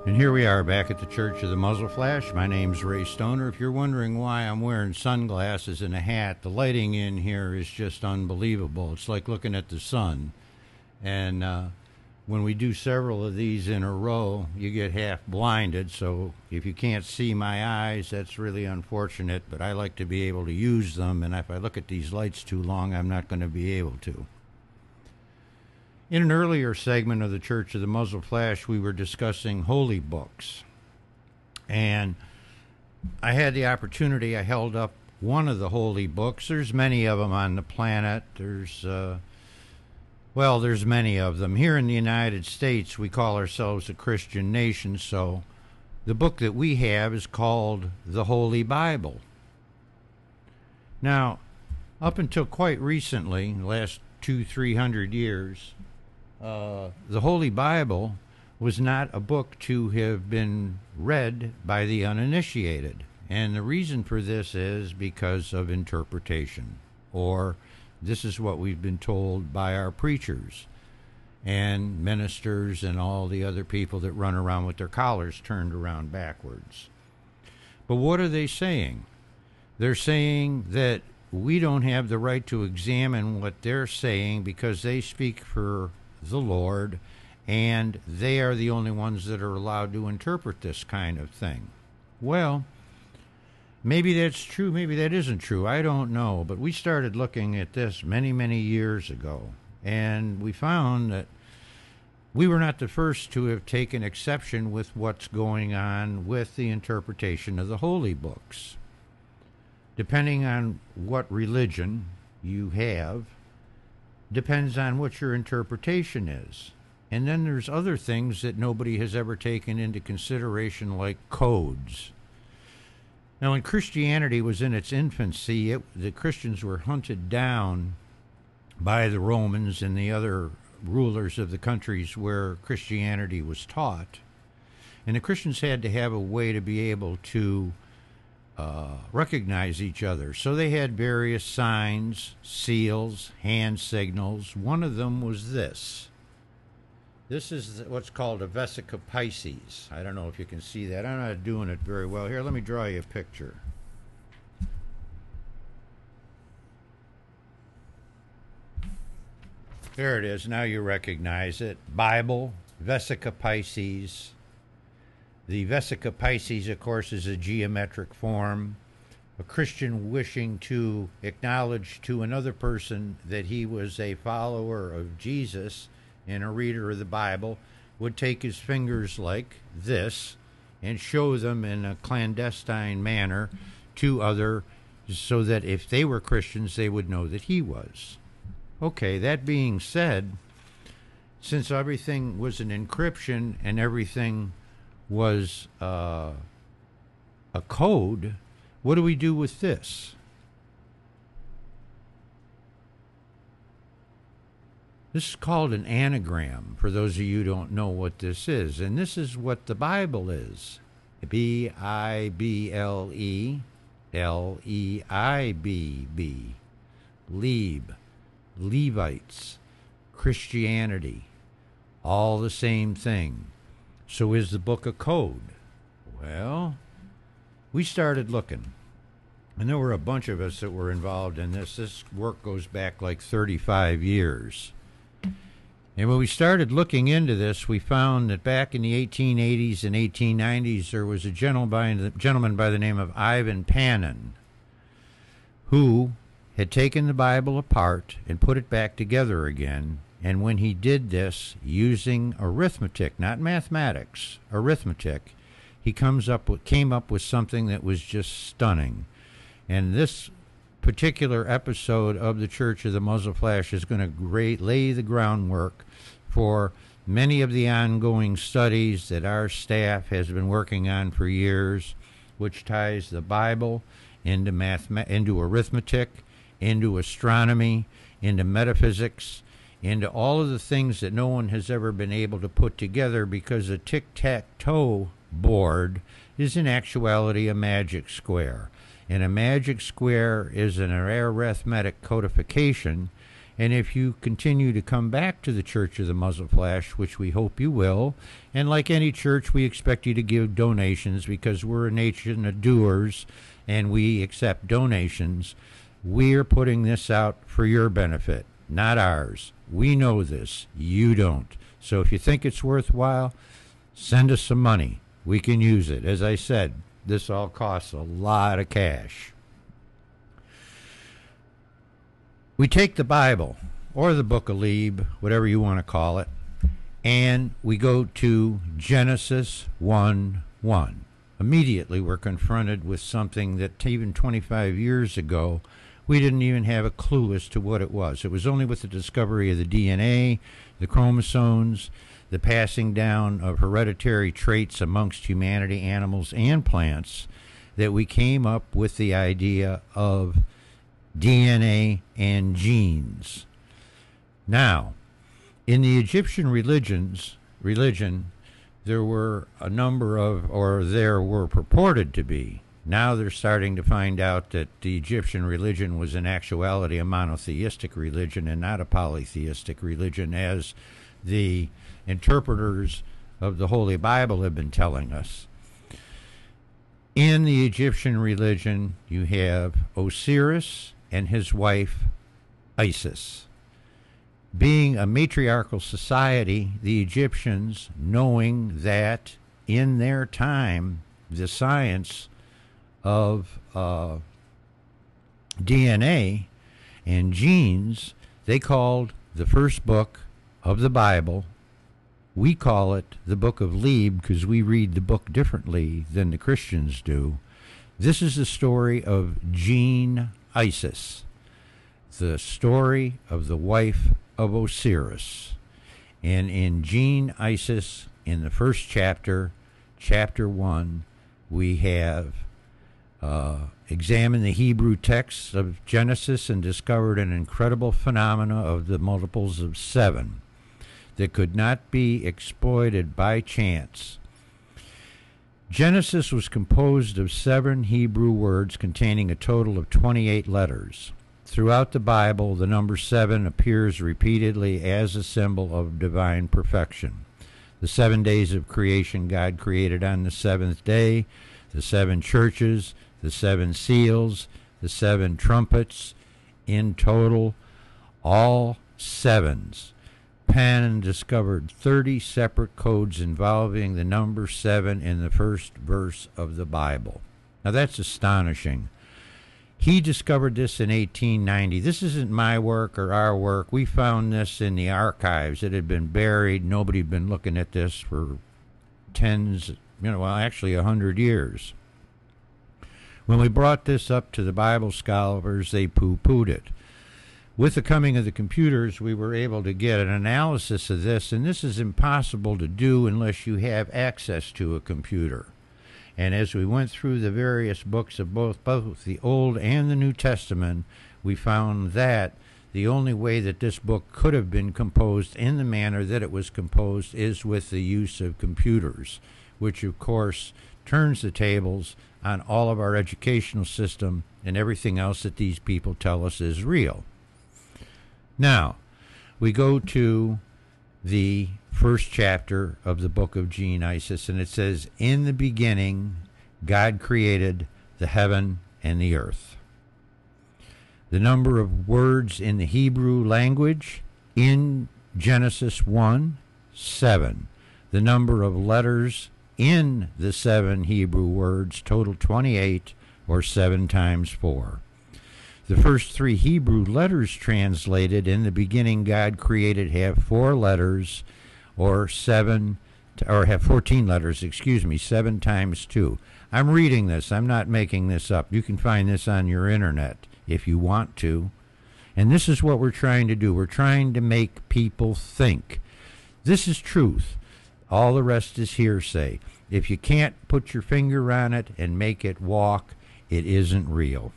And here we are back at the Church of the Muzzle Flash. My name's Ray Stoner. If you're wondering why I'm wearing sunglasses and a hat, the lighting in here is just unbelievable. It's like looking at the sun. And when we do several of these in a row, you get half blinded. So if you can't see my eyes, that's really unfortunate. But I like to be able to use them. And if I look at these lights too long, I'm not going to be able to. In an earlier segment of the Church of the Muzzle Flash, we were discussing holy books. And I had the opportunity, I held up one of the holy books. There's many of them on the planet. There's many of them. Here in the United States, we call ourselves a Christian nation, so the book that we have is called the Holy Bible. Now, up until quite recently, the last 200-300 years, the Holy Bible was not a book to have been read by the uninitiated. And the reason for this is because of interpretation, or this is what we've been told by our preachers and ministers and all the other people that run around with their collars turned around backwards. But what are they saying? They're saying that we don't have the right to examine what they're saying because they speak for the Lord, and they are the only ones that are allowed to interpret this kind of thing. Well, maybe that's true, maybe that isn't true, I don't know, but we started looking at this many, many years ago, and we found that we were not the first to have taken exception with what's going on with the interpretation of the holy books. Depending on what religion you have, depends on what your interpretation is. And then there's other things that nobody has ever taken into consideration, like codes. Now, when Christianity was in its infancy, the Christians were hunted down by the Romans and the other rulers of the countries where Christianity was taught. And the Christians had to have a way to be able to recognize each other. So they had various signs, seals, hand signals. One of them was this. This is what's called a Vesica Piscis. I don't know if you can see that. I'm not doing it very well. Here, let me draw you a picture. There it is. Now you recognize it. Bible, Vesica Piscis. The Vesica Piscis, of course, is a geometric form. A Christian wishing to acknowledge to another person that he was a follower of Jesus and a reader of the Bible would take his fingers like this and show them in a clandestine manner to others so that if they were Christians, they would know that he was. Okay, that being said, since everything was an encryption and everything was a code, what do we do with this? This is called an anagram, for those of you who don't know what this is. And this is what the Bible is. B-I-B-L-E, L-E-I-B-B. Leb, Levites, Christianity, all the same thing. So is the book a code? Well, we started looking, and there were a bunch of us that were involved in this. This work goes back like 35 years. And when we started looking into this, we found that back in the 1880s and 1890s, there was a gentleman by the name of Ivan Panin who had taken the Bible apart and put it back together again. And when he did this using arithmetic, not mathematics, arithmetic, he came up with something that was just stunning. And this particular episode of the Church of the Muzzle Flash is going to lay the groundwork for many of the ongoing studies that our staff has been working on for years, which ties the Bible into arithmetic, into astronomy, into metaphysics, into all of the things that no one has ever been able to put together, because a tic-tac-toe board is in actuality a magic square. And a magic square is an arithmetic codification, And if you continue to come back to the Church of the Muzzle Flash, which we hope you will, and like any church, we expect you to give donations because we're a nation of doers and we accept donations. We're putting this out for your benefit, not ours. We know this. You don't. So if you think it's worthwhile, send us some money. We can use it. As I said, this all costs a lot of cash. We take the Bible, or the Book of Leib, whatever you want to call it, and we go to Genesis 1:1. Immediately we're confronted with something that even 25 years ago we didn't even have a clue as to what it was. It was only with the discovery of the DNA, the chromosomes, the passing down of hereditary traits amongst humanity, animals, and plants that we came up with the idea of DNA and genes. Now, in the Egyptian religion, there were a number of, or there were purported to be. Now they're starting to find out that the Egyptian religion was in actuality a monotheistic religion and not a polytheistic religion, as the interpreters of the Holy Bible have been telling us. In the Egyptian religion, you have Osiris and his wife Isis. Being a matriarchal society, the Egyptians, knowing that in their time the science of DNA and genes, they called the first book of the Bible, we call it the Book of Leib because we read the book differently than the Christians do. This is the story of Gene Isis, the story of the wife of Osiris. And in Gene Isis, in the first chapter, chapter 1, we have examined the Hebrew texts of Genesis and discovered an incredible phenomena of the multiples of 7 that could not be exploited by chance. Genesis was composed of 7 Hebrew words containing a total of 28 letters. Throughout the Bible, the number 7 appears repeatedly as a symbol of divine perfection. The 7 days of creation God created on the 7th day, the 7 churches, the 7 seals, the 7 trumpets, in total, all 7s. Penn discovered 30 separate codes involving the number 7 in the first verse of the Bible. Now that's astonishing. He discovered this in 1890. This isn't my work or our work. We found this in the archives. It had been buried. Nobody had been looking at this for actually 100 years. When we brought this up to the Bible scholars, they poo-pooed it. With the coming of the computers, we were able to get an analysis of this, and this is impossible to do unless you have access to a computer. And as we went through the various books of both the Old and the New Testament, we found that the only way that this book could have been composed in the manner that it was composed is with the use of computers, which of course turns the tables on all of our educational system and everything else that these people tell us is real. Now, we go to the first chapter of the book of Gene Isis, and it says, "In the beginning, God created the heaven and the earth." The number of words in the Hebrew language in Genesis 1, 7. The number of letters in the 7 Hebrew words total 28, or 7 times 4. The first 3 Hebrew letters translated, "In the beginning God created," have 4 letters, or have 14 letters, 7 times 2. I'm reading this. I'm not making this up. You can find this on your internet if you want to. And this is what we're trying to do. We're trying to make people think. This is truth. All the rest is hearsay. If you can't put your finger on it and make it walk, it isn't real.